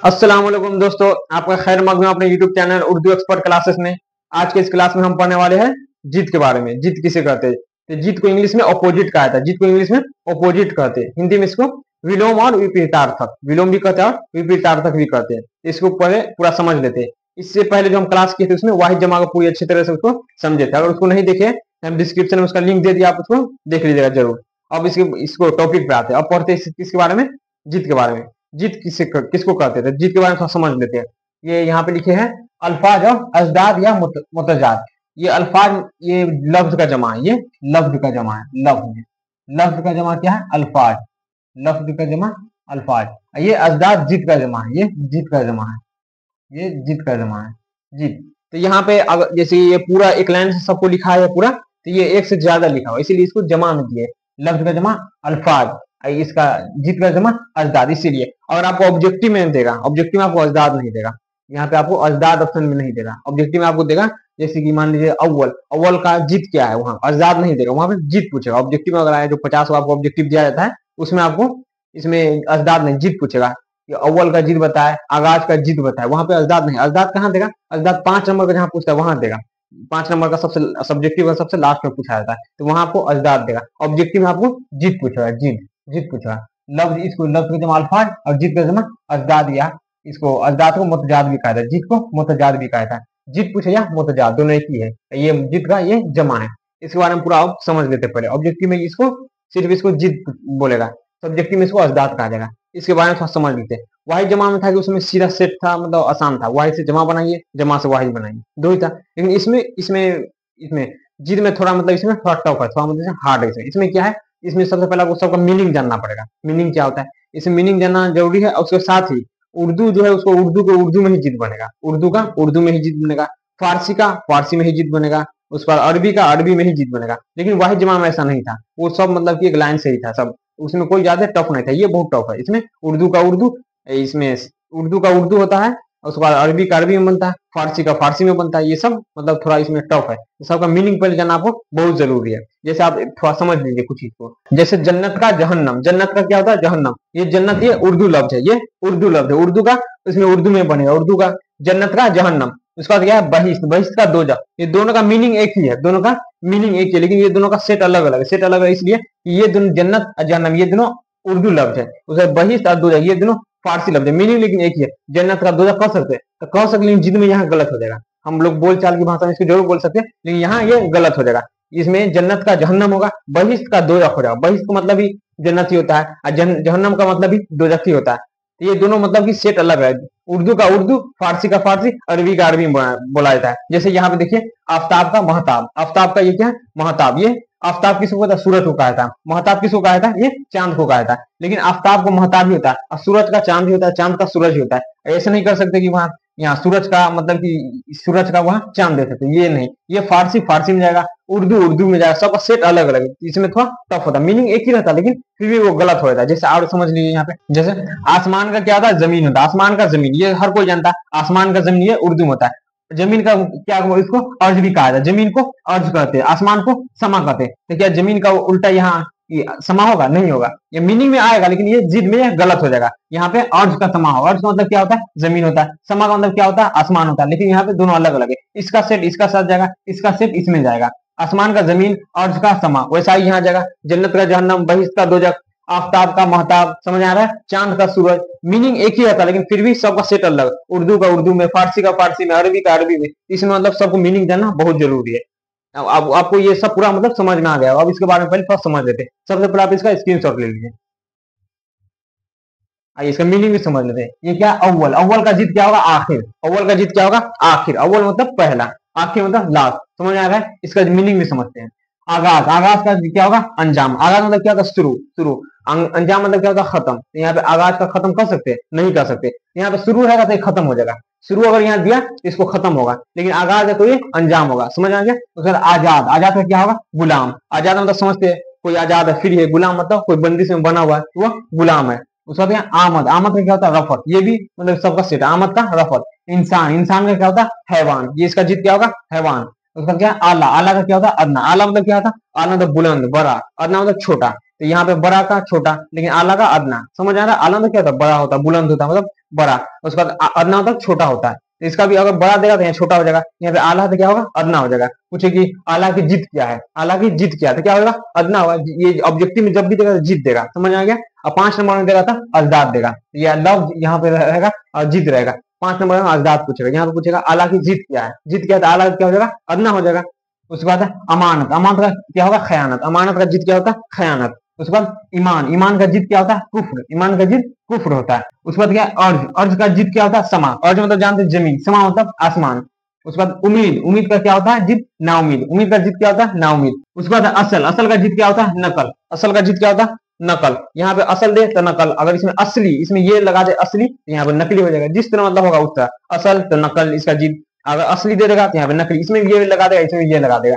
अस्सलाम वालेकुम दोस्तों, आपका खैर मकदम अपने YouTube channel Urdu expert classes में। आज के इस क्लास में हम पढ़ने वाले हैं जीत के बारे में। जीत किसे कहते हैं? तो जीत को इंग्लिश में अपोजिट कहा जाता है। जीत को इंग्लिश में अपोजिट कहते हैं। हिंदी में इसको विलोम और विपरीतार्थक, विलोम भी कहते हैं और विपरीतार्थक भी कहते हैं। इसको पहले पूरा समझ लेते हैं। इससे पहले जो हम क्लास किए थे उसमें वाहिद जमा को पूरी अच्छी तरह से उसको समझे थे। अगर उसको नहीं देखे, हम डिस्क्रिप्शन में उसका लिंक दे दिया, आप उसको देख लीजिएगा जरूर। अब इसको टॉपिक पे आते हैं। अब पढ़ते हैं किसके बारे में? जीत के बारे में। जीत किसको कहते थे? जीत के बारे में थोड़ा समझ लेते हैं। ये यहाँ पे लिखे हैं अल्फाज और अजदाद या मुतजाद। ये अल्फाज, ये लफ्ज का जमा है। ये लफ्ज का जमा है। लफ्ज का जमा क्या है? अल्फाज। लफ्ज का जमा अल्फाज। ये अजदाद जीत का जमा है। ये जीत का जमा है। ये जीत का जमा है। जीत। तो यहाँ पे अगर जैसे ये पूरा एक लाइन से सबको लिखा है पूरा, तो ये एक से ज्यादा लिखा हुआ, इसीलिए इसको जमा में दिए। लफ्ज का जमा अल्फाज, इसका जीत का जमा अजदाद। इसीलिए अगर आपको ऑब्जेक्टिव में देगा, ऑब्जेक्टिव में आपको अजदाद नहीं देगा। यहाँ पे आपको अजदाद ऑप्शन में नहीं देगा, ऑब्जेक्टिव में आपको देगा। जैसे कि मान लीजिए अव्वल, अव्वल का जीत क्या है, वहां अजदाद नहीं देगा, वहां पे जीत पूछेगा। ऑब्जेक्टिव में अगर आए जो 50 आपको ऑब्जेक्टिव दिया जाता है, उसमें आपको इसमें अजदाद नहीं, जीत पूछेगा कि अव्वल का जीत बताए, आगाज का जीत बताए। वहां पे अजदाद नहीं। अजदाद कहाँ देगा? अजदाद 5 नंबर का जहां पूछता है वहां देगा। 5 नंबर का सबसे सब्जेक्टिव का सबसे लास्ट में पूछा जाता है, तो वहां आपको अजदाद देगा। ऑब्जेक्टिव में आपको जीत पूछेगा। जीत पूछा। लफ्ज, इसको लफ्ज का जमा अल्फाज और जीत का जमा अजदाद, या इसको अजदाद को मुतजाद भी कहा था, जीत को मुतजाद भी कहा था। जीत पूछे या मुतजाद, दोनों एक ही है। ये जीत का ये जमा है। इसके बारे में पूरा आप समझ लेते पहले। ऑब्जेक्टिव में इसको सिर्फ इसको जीत बोलेगा, सब्जेक्टिव में इसको अजदाद कहा जाएगा। इसके बारे में थोड़ा समझ लेते हैं। वाहिद जमा में था कि उसमें सीधा सेट था, मतलब आसान था। वाहिद से जमा बनाइए, जमा से वाहिद बनाइए, दो ही था। लेकिन इसमें इसमें इसमें जीत में थोड़ा मतलब इसमें थोड़ा टफ है, थोड़ा मतलब हार्ड है। इसमें क्या है? इसमें सबसे पहले आपको सबका मीनिंग जानना पड़ेगा। मीनिंग क्या होता है, इसमें मीनिंग जानना जरूरी है। और उसके साथ ही उर्दू जो है, उसको उर्दू को उर्दू में ही जीत बनेगा, उर्दू का उर्दू में ही जीत बनेगा, फारसी का फारसी में ही जीत बनेगा, उस पर अरबी का अरबी में ही जीत बनेगा। लेकिन वाहिद जमा में ऐसा नहीं था, वो सब मतलब कि एक लाइन से ही था सब, उसमें कोई ज्यादा टफ नहीं था। ये बहुत टफ है। इसमें उर्दू का उर्दू, इसमें उर्दू का उर्दू होता है, उसके बाद अरबी का अरबी में बनता है, फारसी का फारसी में बनता है। ये सब मतलब थोड़ा इसमें टफ है। सबका मीनिंग पहले जानना आपको बहुत जरूरी है। जैसे आप थोड़ा समझ लीजिए कुछ चीज को। जैसे जन्नत का जहन्नम, जन्नत का क्या होता है? जहन्नम। ये जन्नत ये उर्दू लफ्ज है, ये उर्दू लफ्ज है, उर्दू का, इसमें उर्दू में बनेगा उर्दू का। जन्नत का जहन्नम। उसका क्या है? बहिश्त, बहिश्त का दोजख। ये दोनों का मीनिंग एक ही है, दोनों का मीनिंग एक ही है, लेकिन ये दोनों का सेट अलग अलग है। सेट अलग है इसलिए कि ये दोनों जन्नत और जहन्नम ये दोनों उर्दू लफ्ज है, उसे बहिश्त और दोजख ये दोनों फारसी लफ्ज है। मीनिंग लेकिन एक ही है। जन्नत का दोजख कह सकते हैं तो कह सकते, लेकिन जिद में यहाँ गलत हो जाएगा। हम लोग बोलचाल की भाषा में इसको जरूर बोल सकते हैं, लेकिन यहाँ ये गलत हो जाएगा। इसमें जन्नत का जहन्नम होगा, बहिश्त का दोजख हो जाएगा। बहिश्त का मतलब भी जन्नत ही होता है और जहन्नम का मतलब भी दोजख ही होता है। तो ये दोनों मतलब की सेट अलग है। उर्दू का उर्दू, फारसी का फारसी, अरबी का अरबी बोला जाता है। जैसे यहाँ पे देखिए आफ्ताब का महताब। आफ्ताब का ये क्या है? महताब। ये आफ्ताब किसको कहता है? सूरज को कहा था। महताब किसको कहा था? ये चांद को कहा था। लेकिन आफ्ताब को महताब ही होता है और सूरज का चांद ही होता है, चांद का सूरज ही होता है। ऐसे नहीं कर सकते कि वहां यहाँ सूरज का मतलब कि सूरज का वहां चांद दे सकते, ये नहीं। ये फारसी फारसी में जाएगा, उर्दू उर्दू में जाएगा, सबका सेट अलग अलग है। इसमें थोड़ा टफ होता है, मीनिंग एक ही रहता है लेकिन फिर भी वो गलत हो जाता है। जैसे और समझ लीजिए यहाँ पे, जैसे आसमान का क्या होता है? जमीन होता है। आसमान का जमीन, ये हर कोई जानता है। आसमान का जमीन ये उर्दू में होता है। जमीन का क्या, इसको अर्ज भी कहा जाता है। जमीन को अर्ज कहते हैं, आसमान को समा कहते हैं। तो क्या जमीन का उल्टा यहाँ समा होगा? नहीं होगा। ये मीनिंग में आएगा लेकिन ये जिद में गलत हो जाएगा। यहाँ पे अर्ज का समा होगा। अर्ज का मतलब क्या होता है? जमीन होता है। समा का मतलब क्या होता है? आसमान होता है। लेकिन यहाँ पे दोनों अलग अलग है। इसका सेट इसका साथ जाएगा, इसका सेट इसमें जाएगा। आसमान का जमीन, अर्ज का समा, वैसा ही यहाँ जाएगा। जन्नत का जहन्नम, बहिश्त का दोजख, आफ्ताब का महताब, समझ आ रहा है? चांद का सूरज। मीनिंग एक ही रहता है लेकिन फिर भी सबका सेट अलग। उर्दू का उर्दू में, फारसी का फारसी में, अरबी का अरबी में। इसमें मतलब सबको मीनिंग जानना बहुत जरूरी है। अब आपको ये सब पूरा मतलब समझ में आ गया। अब इसके बारे में पहले थोड़ा समझ लेते हैं। सबसे पहले आप इसका स्क्रीनशॉट ले लीजिए। आइए इसका मीनिंग भी समझ लेते हैं। ये क्या? अव्वल। अव्वल का जीत क्या होगा? आखिर। अव्वल का जीत क्या होगा? आखिर। अव्वल मतलब पहला, आखिर मतलब लास्ट। समझ आ रहा है? इसका मीनिंग भी समझते हैं। आगाज। आगाज का क्या होगा? अंजाम। आगाज मतलब क्या होगा? शुरू। शुरू। अंजाम मतलब क्या होगा? खत्म। तो यहाँ पे आगाज का खत्म कर सकते हैं? नहीं कर सकते। यहाँ पे शुरू रहेगा तो ये खत्म हो जाएगा। शुरू अगर यहाँ दिया तो इसको खत्म होगा, लेकिन आगाज है तो ये अंजाम होगा। समझ आ गया? उसके बाद आजाद। आजाद का क्या होगा? गुलाम। आजाद मतलब समझते हैं, कोई आजाद है फ्री है। गुलाम मतलब कोई बंदिश में बना हुआ है, वो गुलाम है। उसका बाद आमद। आमद का क्या होता है? रफत। ये भी मतलब सबका सेट, आमद का रफत। इंसान। इंसान का क्या होता है? हैवान। ये इसका जीत क्या होगा? हैवान। उसका क्या? आला। आला का क्या होता है? अदना। आला मतलब क्या होता है? आला मतलब बुलंद, बड़ा। अदना मतलब छोटा। तो यहाँ पे बड़ा का छोटा, लेकिन आला का अदना। समझ आ रहा है? आला में क्या होता है? बड़ा होता है, बुलंद होता है, मतलब बड़ा, उसके बाद अदना मतलब छोटा होता है, तो इसका भी अगर बड़ा देगा तो यहाँ छोटा हो जाएगा, यहाँ पे आला तो क्या होगा, अदना हो जाएगा। पूछे कि आला की जिद क्या है, आला की जिद क्या है, तो क्या होगा, अदना होगा। ये ऑब्जेक्टिव में जब भी देगा तो जिद देगा, समझ आ गया। और 5 नंबर में देगा था अजदाद देगा, ये लव यहाँ पे रहेगा और जिद रहेगा। 5 नंबर में अजदाद पूछेगा, यहाँ पे पूछेगा आला की जिद क्या है, जिद क्या है, तो आला क्या हो जाएगा, अदना हो जाएगा। उसके बाद है अमानत, अमानत का क्या होगा, खयानत, अमानत का जिद क्या होता है, खयानत। उसके बाद ईमान, ईमान का जिद क्या होता है, कुफ्र, ईमान का जिद कुफ्र होता है। उसके बाद क्या है अर्ज, अर्ज का जिद क्या होता है, समा, अर्ज मतलब जानते हैं जमीन, समा मतलब आसमान। उसके बाद उम्मीद, उम्मीद का क्या होता है, जिद नाउमीद, उम्मीद का जिद क्या होता है, नाउमीद। उसके बाद असल, असल का जिद क्या होता है, नकल, असल का जिद क्या होता है, नकल। यहाँ पे असल दे तो नकल, अगर इसमें असली, इसमें ये लगा दे असली, तो यहाँ पे नकली हो जाएगा, जिस तरह मतलब होगा उस तरह। असल तो नकल इसका जिद, अगर असली दे देगा तो यहाँ पे नकली, इसमें ये लगा देगा, इसमें ये लगा देगा।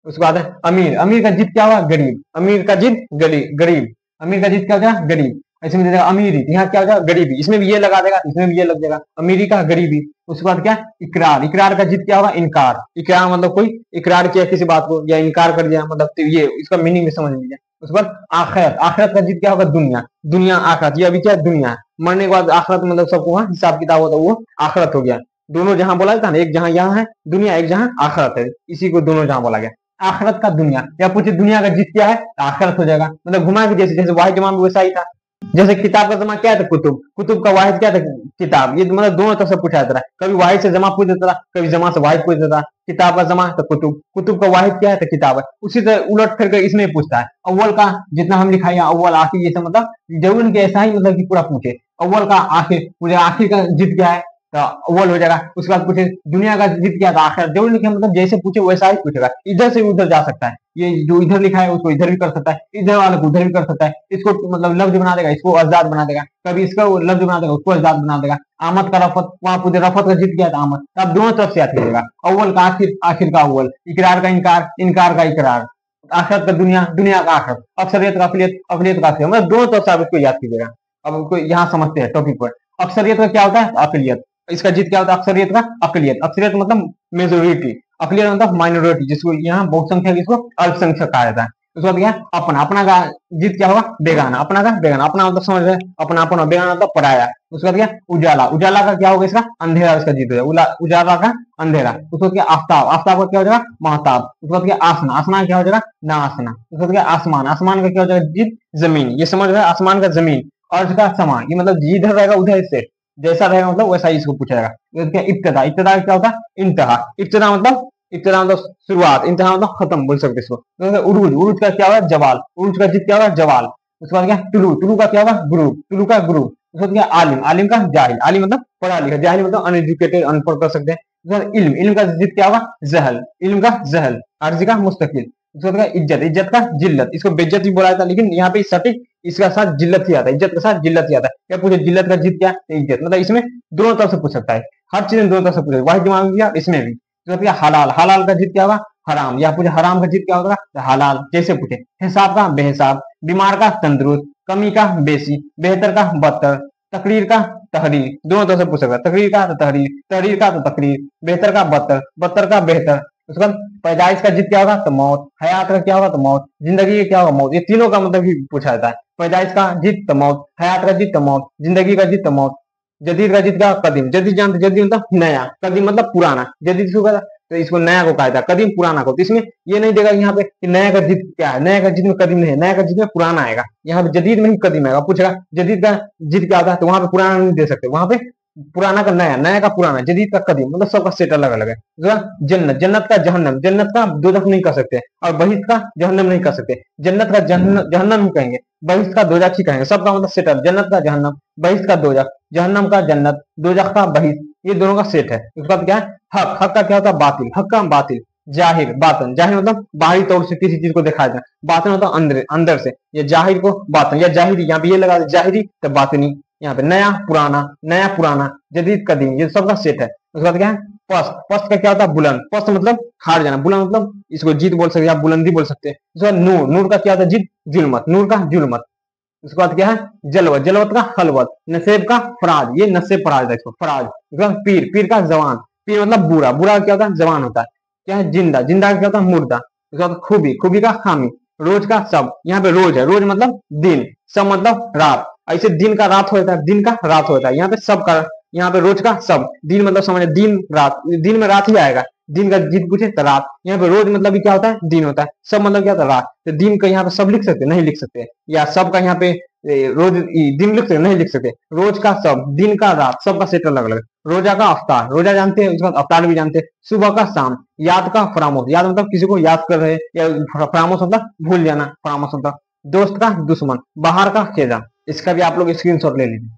उसके बाद है अमीर, अमीर का जिद क्या होगा, गरीब, अमीर का जिद गरीब, अमीर का जिद क्या हो जाएगा, गरीब। इसमें दे देगा अमीरी, यहाँ क्या हो जाएगा, गरीबी, इसमें भी ये लगा देगा, इसमें भी ये लग जाएगा, अमीरी का गरीबी। उसके बाद क्या, इकरार, इकरार का जिद क्या होगा, इनकार, इकरार मतलब कोई इकरार किया किसी बात को या इनकार कर दिया, मतलब तो ये इसका मीनिंग भी समझ लीजिए। उसके बाद आखिरत, आखिरत का जिद क्या होगा, दुनिया, दुनिया आखिरत, ये अभी क्या है, दुनिया है, मरने के बाद आखिरत मतलब सबको वहाँ हिसाब किताब होता है, वो आखिरत हो गया। दोनों जहां बोला था ना, एक जहां यहाँ है दुनिया, एक जहां आखिरत है, इसी को दोनों जहां बोला गया, आखिरत का दुनिया। या पूछे दुनिया का जिद क्या है, आखिरत हो जाएगा, मतलब घुमा के जैसे, जैसे वाहिद जमा वैसा ही था। जैसे किताब का जमा क्या था, कुतुब, कुतुब का वाहिद क्या था, किताब। ये मतलब दोनों तरफ से पूछा जाता है, कभी वाहिद से जमा पूछ देता था, कभी जमा से वाहिद पूछ देता था। किताब का जमा तो कुतुब, कुतुब का वाहिद क्या है, तो किताब है। उसी तरह उलट फिर इसमें पूछता है, अव्वल का जितना हम लिखाई अव्वल आखिर, ये सब मतलब जरूर इनके ऐसा ही मतलब कि पूरा पूछे, अव्वल का आखिर, मुझे आखिर का जिद क्या है, तो अव्वल हो जाएगा। उसके बाद पूछे दुनिया का जिद क्या था, आखिर, जरूर लिखे मतलब जैसे पूछे वैसा ही पूछेगा, इधर से उधर जा सकता है, ये जो इधर लिखा है उसको इधर भी कर सकता है, इधर वाले को उधर भी कर सकता है, इसको मतलब लफ्ज बना देगा, इसको अजदाद बना देगा, कभी इसका लफ्ज बना देगा, उसको अजदाद बना देगा। आमद का रफत, वहां पूछे रफत का जिद क्या था, आमद, तब दोनों तरफ से याद कीजिएगा, अव्वल का आखिर, आखिर का अव्वल, इकरार का इनकार, इनकार का इकरार, आखिरत का दुनिया, दुनिया का आखिरत, अक्सरियत का अकलियत, अकलियत का अक्सरियत, मतलब दोनों तरफ से आप इसको याद कीजिएगा। अब इसको यहाँ समझते हैं टॉपिक पर। अक्सरियत का क्या होता है, अकलियत, इसका जिद क्या होता है, अक्सरियत का अकलियत, अक्सरियत मतलब मेजोरिटी, अकलियत मतलब माइनॉरिटी, जिसको यहाँ बहुसंख्यक, इसको अल्पसंख्यक कहा जाता है। उसके बाद क्या, अपना, अपना का जिद क्या होगा, बेगाना, अपना का बेगाना, अपना मतलब समझ रहे, अपना अपना, बेगाना मतलब पराया। उसके बाद क्या, उजाला, उजाला का क्या होगा, इसका अंधेरा, इसका जिद हो जाएगा, उजाला का अंधेरा। उसके बाद क्या, आफ्ताब, आफ्ताब का क्या हो जाएगा, महताब। उसके बाद क्या, आसना, आसना क्या हो जाएगा, ना आसना। उसके बाद क्या, आसमान, आसमान का क्या हो जाएगा, जिद जमीन, ये समझ रहे, आसमान का जमीन। अर्ज का समा, ये मतलब जिधर रहेगा उधर से जैसा रहेगा, मतलब वैसा ही इसको पूछा जाएगा। क्या, इब्तिदा, इब्तिदा क्या होता है, इंतहा, इब्तिदा मतलब, इब्तिदा मतलब शुरुआत, इंतहा मतलब खत्म बोल सकते इसको। उरूज, उरूज का क्या होगा, जवाल, उरूज का जिद क्या होगा, जवाल। उसके बाद क्या, तुलू, तुलू का क्या होगा, गुरूब, तुलू का गुरूब। उसके बाद क्या, आलिम, आलिम का जाहिल, आलिम मतलब पढ़ा लिखा, जाहिल मतलब अनएजुकेटेड, अनपढ़ कर सकते हैं। इल्म, इल्म का जिद क्या होगा, जहल, इल्म का जहल, अर्जी का मुस्तकिल। उसके बाद इज्जत, इज्जत का जिल्लत, इसको बेइज्जत भी बोला जाता है, लेकिन यहाँ पे सटीक इसका साथ जिल्लत ही आता है, इज्जत के साथ जिल्लत ही आता है। क्या पूछे, जिल्लत का जिद क्या है, इज्जत, मतलब इसमें दोनों तरफ से पूछ सकता है, हर चीज में दोनों तरफ से पूछेगा, वाहिद जमा भी इसमें भी। तो हलाल, हलाल का जिद क्या होगा, हराम, या पूछे हराम का जिद क्या होगा, हलाल, जैसे पूछे। हिसाब का बेहिसाब, बीमार का तंदुरुस्त, कमी का बेसी, बेहतर का बदतर, तकरीर का तहरीर, दोनों तरफ से पूछ सकता है, तकरीर का तो तहरीर, तहरीर का तो तकरीर, बेहतर का बदतर, बदतर का बेहतर। उसके बाद पैदाइश का जिद क्या होगा, तो मौत, हयात का क्या होगा, तो मौत, जिंदगी का क्या होगा, मौत, ये तीनों का मतलब भी पूछा जाता है। पैदाइश का जिद तो मौत, हयात का जिद तो मौत, जिंदगी का जिद तो मौत। जदीद का जिद क्या, कदीम, जदीद जानते, जदीद मतलब नया, कदीम मतलब पुराना, जदीद इसको कहता, तो इसको नया को कहा जाता है, कदीम पुराना को। तो इसमें ये नहीं देगा यहाँ पे कि नया का जिद क्या है, नया का जिद में कदीम नहीं है, नया का जिद में पुराना आएगा, यहाँ पे जदीद में ही कदीम आएगा। पूछेगा जदीद का जिद क्या होता है, तो वहां पे पुराना नहीं दे सकते, वहां पे पुराना का नया, नया का पुराना, जदीद का कदीम, मतलब सबका सेट अलग अलग है। जन्नत, जन्नत का जहन्नम, जन्नत का दोजख नहीं कर सकते, और बहिष्ठ का जहन्नम नहीं कर सकते, जन्नत का जहन्नम ही कहेंगे, बहिष्ठ का दोजख ही कहेंगे, सबका मतलब सेट है, जन्नत का जहन्नम, बहिष्ठ का दोजख, जहन्नम का जन्नत, दोजख का बहिष्ठ, ये दोनों का सेट है। उसके बाद क्या है, हक, हक का क्या होता है, बातिल, हक का बातिल, जाहिर, बातन, जाहिर मतलब बाहरी तौर से किसी चीज को दिखाया जाए, बातन होता है अंदर, अंदर से, ये जाहिर को बातन या जाहिरी, यहाँ पे ये लगा जाहिरी तो बातनी, यहाँ पे नया पुराना, नया पुराना, जदीद कदीम, ये सबका सेट है। उसके बाद क्या है, पस्त, पस्त का क्या होता है, बुलंद, पस्त मतलब हार जाना, बुलंद मतलब इसको जीत बोल सकते हैं, आप बुलंदी बोल सकते हैं। उसके बाद नूर, नूर का क्या होता है, जीत, जुल्मत, नूर का जुल्मत। उसके बाद क्या है, जलवत, जलवत का हलवत, नसेब का फराज, ये नसेब पढ़ा जाता है इसको, फराज। उसके बाद पीर, पीर का जवान, पीर मतलब बुरा, बुरा क्या होता है, जवान होता है। क्या है, जिंदा, जिंदा क्या होता है, मुर्दा। उसके बाद खूबी, खूबी का खामी, रोज का सब, यहाँ पे रोज है, रोज मतलब दिन, सब मतलब रात, ऐसे दिन का रात हो जाता है, दिन का रात हो जाता है। यहाँ पे सब का, यहाँ पे रोज का सब, दिन मतलब समझे दिन रात, दिन में रात ही आएगा, दिन का जीत पूछे तो रात। यहाँ पे रोज मतलब भी क्या होता है, दिन होता है। सब मतलब क्या होता है, रात। तो दिन का यहाँ पे सब लिख सकते नहीं लिख सकते, या सब का यहाँ पे रोज दिन लिख सकते नहीं लिख सकते। रोज का सब, दिन का रात, सब का सेट अलग अलग। रोजा का अवतार, रोजा जानते हैं, उसका अवतार भी जानते हैं। सुबह का शाम, याद का फरामोश, याद मतलब किसी को याद कर रहे, या फरामोश मतलब भूल जाना, फरामोश मतलब। दोस्त का दुश्मन, बाहर का खेजा। इसका भी आप लोग स्क्रीनशॉट ले लीजिए।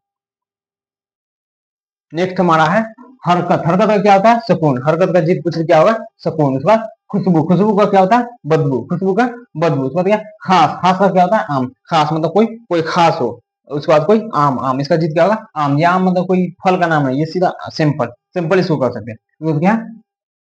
नेक्स्ट हमारा है हरकत। हरकत का क्या होता है, सुकून। हरकत का जीत पूछ क्या होगा, सुकून। उसके बाद खुशबू, खुशबू का क्या होता है, बदबू। खुशबू का बदबू। उसके बाद क्या, खास। खास का क्या होता है, आम। खास मतलब कोई कोई खास हो। उसके बाद कोई आम। आम इसका जीत क्या होगा, आम। या आम मतलब कोई फल का नाम है, ये सीधा सिंपल सिंपल इसको कर सकते हैं। क्या,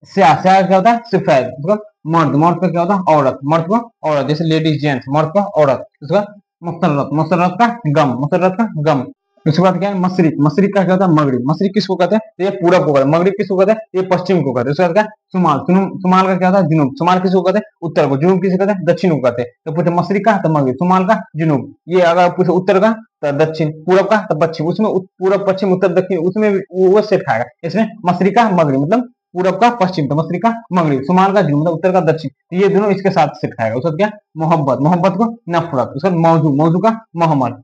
स्याह। स्याह क्या होता है, सफेद। उसका मर्द। मर्द का क्या होता है, औरत। मर्द को औरत, जैसे लेडीज जेंट्स, मर्द का औरत। उसका मुसर्रत। मुसर्रत का गम। मुसर्रत का गम। उसके बाद क्या है, मशरिक। मशरिक का क्या होता है, मगरिब। मशरिक किसको कहते हैं, तो ये पूरब को कहते हैं। मगरिब किसको कहते हैं, ये पश्चिम को कहते हैं। उसके बाद क्या, सुमाल। सुमाल का क्या होता है, जुनूब। सुमाल किसको कहते हैं, उत्तर को। जुनूब किसे कहते हैं, दक्षिण को कहते हैं। तो पूछे मशरिक का तो मगरिब, सुमाल का जुनूब। ये अगर पूछे उत्तर का तो दक्षिण, पूरब का तो पश्चिम। उसमें पूरब पश्चिम उत्तर दक्षिण, उसमें वो सेट खाएगा। इसमें मशरिक का मगरिब मतलब पूरब का पश्चिम, तो मशरिक का मगरिब। शुमाल का जुनूब मतलब उत्तर का दक्षिण। तो ये दोनों इसके साथ सेट खाएगा। उसका क्या, मोहब्बत। मोहब्बत को नफरत। उसका मौजू। मौजू का मोहम्मद।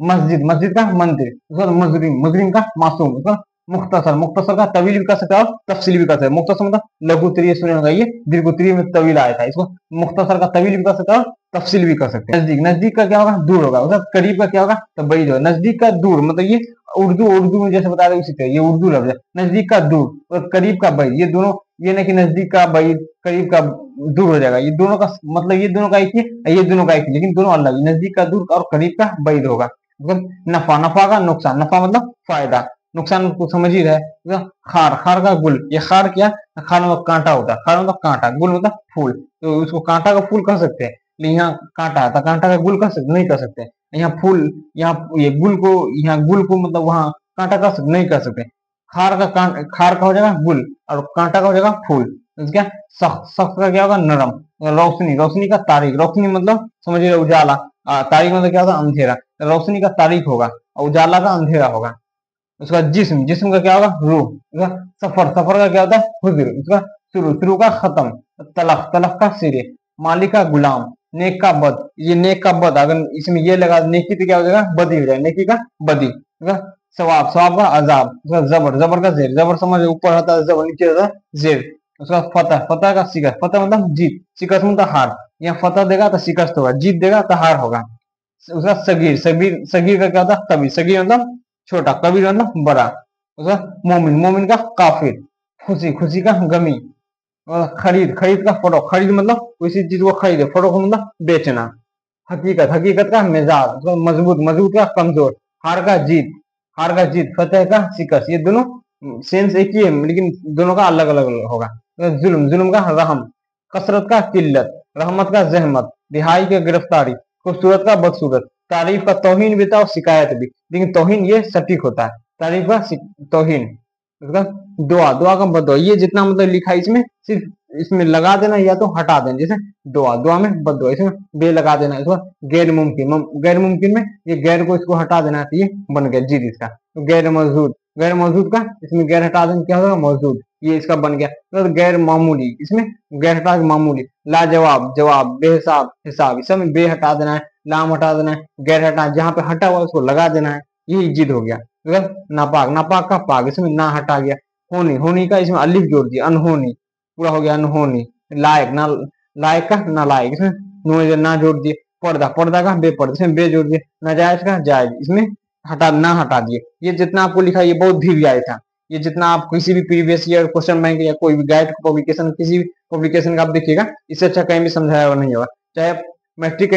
मस्जिद। मस्जिद का मंदिर। उसका मुजरिम। मुजरिम का मासूम। उसका मुख्तसर। मुख्तसर का तवील भी कर सकते हैं और तफसील भी कर सकते हैं। मुख्तसर मतलब लघु त्रिय सुने होगा, ये दीर्घ त्रिय में तवील आया था। इसको मुख्तसर का तवील भी कर सकते हैं और तफसील भी कर सकते हैं। नजदीक। नजदीक का क्या होगा, दूर होगा। उसका करीब का क्या होगा, तो बईद होगा। नजदीक का दूर मतलब ये उर्दू, उर्दू में जैसे बता रहे उसी तरह ये उर्दू लफ्ज है। नजदीक का दूर और करीब का बईद, ये दोनों, ये नहीं कि नजदीक का बईद करीब का दूर हो जाएगा। ये दोनों का मतलब, ये दोनों का एक ही, ये दोनों का एक ही, लेकिन दोनों अलग। नजदीक का दूर और करीब का बईद होगा। नफा। नफा का नुकसान। नफा मतलब फायदा, नुकसान को समझ ही रहे। खार। खार का गुल। ये खार क्या, खार मतलब कांटा होता है। खार मतलब कांटा, गुल मतलब फूल। तो उसको कांटा का फूल कह सकते हैं, लेकिन यहाँ कांटा है तो कांटा का गुल कह सकते नहीं, कर सकते। यहाँ फूल, यहाँ ये गुल को, यहाँ गुल को मतलब वहां कांटा कह सकते नहीं, कर सकते। खार का खार का हो जाएगा गुल, और कांटा का हो जाएगा फूल। क्या, सख्त। सख्त का क्या होगा, नरम। रोशनी। रोशनी का तारीख। रोशनी मतलब समझिए उजाला, तारीख मतलब क्या होगा, अंधेरा। रोशनी का तारीख होगा और उजाला का अंधेरा होगा। उसका जिस्म। जिस्म का क्या होगा, रूह। उसका सफर। सफर का क्या होता है, हुजर। उसका शुरू। शुरू का खत्म। तलख। तलख का सिरे। मालिक का गुलाम। नेक का बद। ये नेक का बद, अगर इसमें ये लगा नेकी तो क्या हो जाएगा, बदी हो जाएगा। नेकी का बदी। सवाब। सवाब का अजाब। उसका जबर। जबर का जेर। जबर समझ ऊपर होता है, जबर नीचे होता है जेर। उसका फतह। फतह का शिकस्त। फतह मतलब जीत, शिकस्त मतलब हार। यहाँ फतह देगा तो शिकस्त होगा, जीत देगा तो हार होगा। उसका सगीर। सगीर। सगीर का क्या होता है, कबीर। सगीर मतलब छोटा, कबीर मतलब बड़ा। उसका मोमिन। मोमिन का काफिर। खुशी। खुशी का गमी। और खरीद। खरीद का फरोख। खरीद मतलब किसी चीज को खरीदे, फरोख मतलब बेचना। हकीकत। हकीकत का मिजाज। उसका मजबूत। मजबूत का कमजोर। हार का जीत। हार का जीत। फतेह का शिकस्त। ये दोनों सेंस एक ही है, लेकिन दोनों का अलग अलग होगा। जुल्म। जुल्म का रहम। कसरत का किल्लत। रहमत का जहमत। रिहाई का गिरफ्तारी। खूबसूरत का बदसूरत। तारीफ का तौहीन भी था और शिकायत भी, लेकिन तौहीन ये सटीक होता है, तारीफ का तौहीन। उसका दुआ। दुआ का बदुआ। ये जितना मतलब लिखा है इसमें, सिर्फ इसमें लगा देना या तो हटा देना। जैसे दुआ। दुआ में बदुआ, इसमें बे लगा देना। इसको गैर मुमकिन। गैर मुमकिन में ये गैर को इसको हटा देना, तो ये बन गया जीत इसका। तो गैर मौजूद। गैर मौजूद का इसमें गैर हटा देना, क्या होगा, मौजूद। ये इसका बन गया। तो गैर मामूली, इसमें गैर हटा के मामूली। लाजवाब। जवाब। बेहिसाब। हिसाब। इस में बे हटा देना है, लाम हटा देना है, गैर हटा, जहां पे हटा हुआ उसको लगा देना है। यही जिद हो गया। नापाक। नापाक का पाक, इसमें ना हटा गया। होनी। होनी का इसमें अलिफ जोड़ दिया, अनहोनी। पूरा हो गया अनहोनी। लायक। ना लायक का नालायक, इसमें नो ना जोड़ दिए। पर्दा। पर्दा का बेपर्दा, इसमें बे जोड़ दिए। नाजायज का जायज, इसमें हटा ना हटा दिए। ये जितना आपको लिखा ये बहुत भी आया था। ये जितना आप किसी भी प्रीवियस ईयर क्वेश्चन बैंक या कोई भी गाइड पब्लिकेशन, किसी भी पब्लिकेशन का आप देखिएगा, इससे अच्छा कहीं भी समझाया हुआ नहीं होगा। चाहे मैट्रिक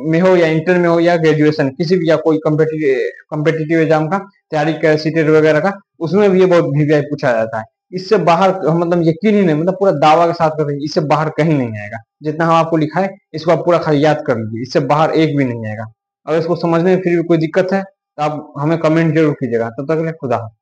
में हो या इंटर में हो या ग्रेजुएशन, किसी भी, या कोई कम्पिटिटिव एग्जाम का तैयारी कर, सीटेट वगैरह का, उसमें भी ये बहुत वीवीआई पूछा जाता है। इससे बाहर मतलब यकीन ही नहीं, मतलब पूरा दावा के साथ कर रही है, इससे बाहर कहीं नहीं आएगा। जितना हम आपको लिखा है इसको आप पूरा खाली याद कर लीजिए, इससे बाहर एक भी नहीं आएगा। अगर इसको समझने में फिर भी कोई दिक्कत है तो आप हमें कमेंट जरूर कीजिएगा। तब तक के लिए खुदा हाफिज़।